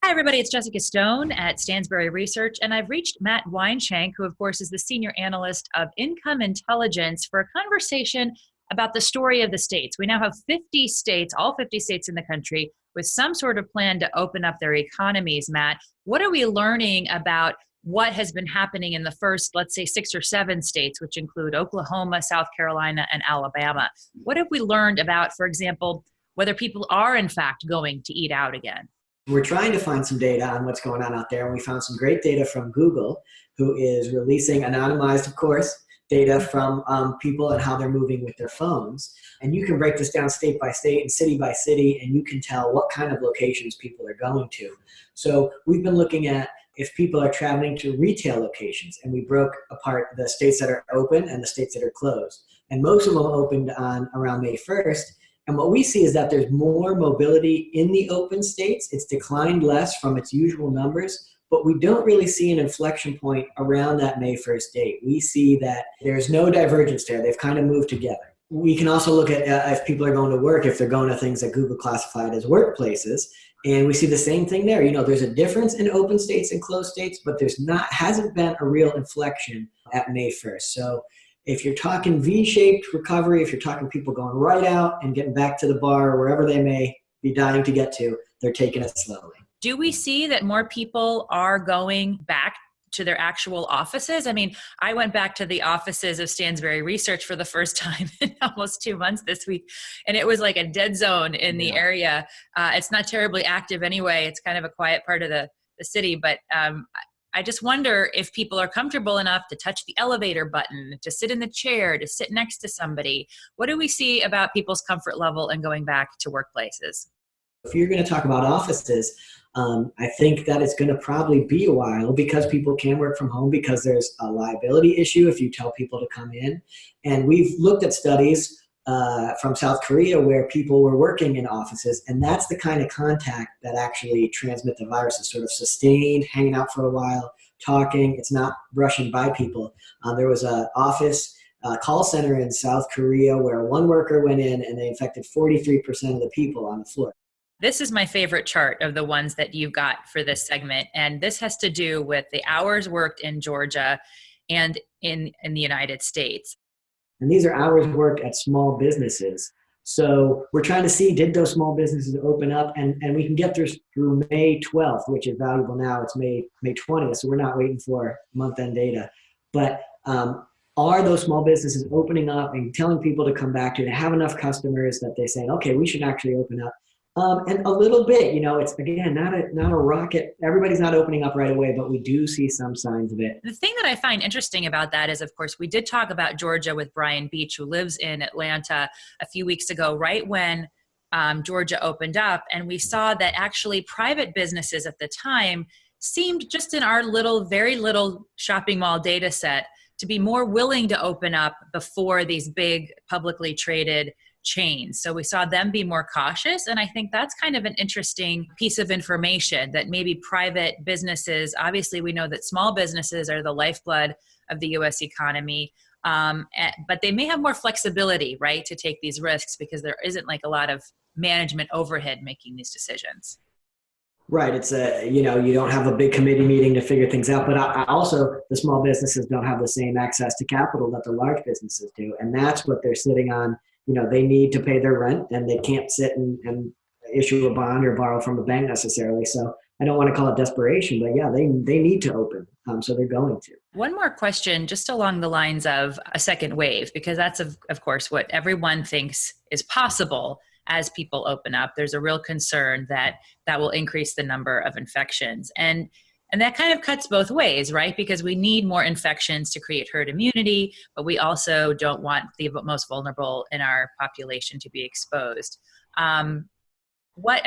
Hi, everybody. It's Jessica Stone at Stansberry Research, and I've reached Matt Weinschenk, who, of course, is the Senior Analyst of Income Intelligence, for a conversation about the story of the states. We now have 50 states, all 50 states in the country, with some sort of plan to open up their economies. Matt, what are we learning about what has been happening in the first, let's say, 6 or 7 states, which include Oklahoma, South Carolina, and Alabama? What have we learned about, for example, whether people are, in fact, going to eat out again? We're trying to find some data on what's going on out there, and we found some great data from Google, who is releasing anonymized, of course, data from people and how they're moving with their phones. And you can break this down state by state and city by city, and you can tell what kind of locations people are going to. So we've been looking at if people are traveling to retail locations, and we broke apart the states that are open and the states that are closed. And most of them opened on around May 1st. And what we see is that there's more mobility in the open states. It's declined less from its usual numbers, but we don't really see an inflection point around that May 1st date. We see that there's no divergence there. They've kind of moved together. We can also look at if people are going to work, if they're going to things that Google classified as workplaces, and we see the same thing there. You know, there's a difference in open states and closed states, but hasn't been a real inflection at May 1st. So if you're talking V-shaped recovery, if you're talking people going right out and getting back to the bar or wherever they may be dying to get to, they're taking it slowly. Do we see that more people are going back to their actual offices? I mean, I went back to the offices of Stansberry Research for the first time in almost 2 months this week, and it was like a dead zone in the area. It's not terribly active anyway. It's kind of a quiet part of the city, but I just wonder if people are comfortable enough to touch the elevator button, to sit in the chair, to sit next to somebody. What do we see about people's comfort level and going back to workplaces? If you're going to talk about offices, I think that it's going to probably be a while because people can work from home, because there's a liability issue if you tell people to come in. And we've looked at studies from South Korea where people were working in offices, and that's the kind of contact that actually transmit the virus. Is sort of sustained, hanging out for a while, talking. It's not brushing by people. There was an office call center in South Korea where one worker went in and they infected 43% of the people on the floor. This is my favorite chart of the ones that you got for this segment, and this has to do with the hours worked in Georgia and in the United States. And these are hours worked at small businesses. So we're trying to see, did those small businesses open up? And we can get through May 12th, which is valuable now. It's May 20th, so we're not waiting for month-end data. But are those small businesses opening up and telling people to come back to have enough customers that they say, okay, we should actually open up? And a little bit, you know, it's, again, not a rocket. Everybody's not opening up right away, but we do see some signs of it. The thing that I find interesting about that is, of course, we did talk about Georgia with Brian Beach, who lives in Atlanta, a few weeks ago, right when Georgia opened up. And we saw that actually private businesses at the time seemed, just in our very little shopping mall data set, to be more willing to open up before these big publicly traded chains. So we saw them be more cautious. And I think that's kind of an interesting piece of information, that maybe private businesses, obviously we know that small businesses are the lifeblood of the US economy, but they may have more flexibility, right, to take these risks because there isn't like a lot of management overhead making these decisions. Right. It's you don't have a big committee meeting to figure things out, but also the small businesses don't have the same access to capital that the large businesses do. And that's what they're sitting on. You know, they need to pay their rent, and they can't sit and issue a bond or borrow from a bank necessarily. So I don't want to call it desperation, but yeah, they need to open. So they're going to. One more question, just along the lines of a second wave, because that's, of course, what everyone thinks is possible as people open up. There's a real concern that will increase the number of infections. And that kind of cuts both ways, right? Because we need more infections to create herd immunity, but we also don't want the most vulnerable in our population to be exposed. Are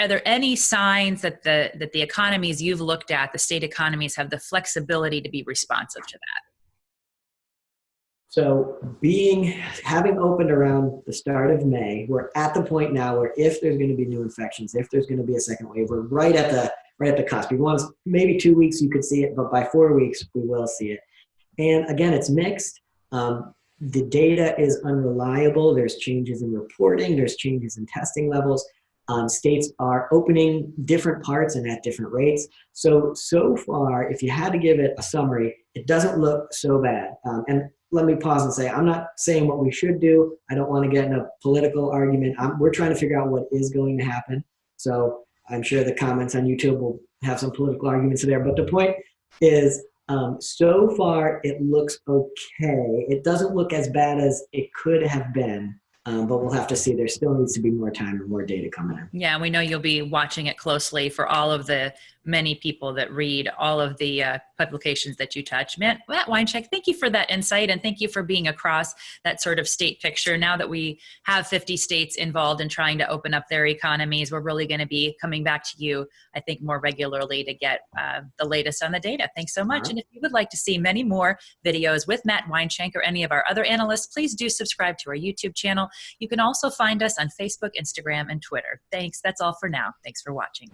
there any signs that the economies you've looked at, the state economies, have the flexibility to be responsive to that? So having opened around the start of May, we're at the point now where if there's going to be new infections, if there's going to be a second wave, we're right at the cusp. We want maybe 2 weeks you could see it, but by 4 weeks we will see it. And again, it's mixed. The data is unreliable. There's changes in reporting. There's changes in testing levels. States are opening different parts and at different rates. So far, if you had to give it a summary, it doesn't look so bad. And let me pause and say, I'm not saying what we should do. I don't want to get in a political argument. We're trying to figure out what is going to happen. So I'm sure the comments on YouTube will have some political arguments there. But the point is, so far it looks okay. It doesn't look as bad as it could have been. But we'll have to see. There still needs to be more time and more data coming in. Yeah, we know you'll be watching it closely for all of the many people that read all of the publications that you touch. Matt Weinschenk, thank you for that insight, and thank you for being across that sort of state picture. Now that we have 50 states involved in trying to open up their economies, we're really going to be coming back to you, I think, more regularly to get the latest on the data. Thanks so much. And if you would like to see many more videos with Matt Weinschenk or any of our other analysts, please do subscribe to our YouTube channel. You can also find us on Facebook, Instagram, and Twitter. Thanks. That's all for now. Thanks for watching.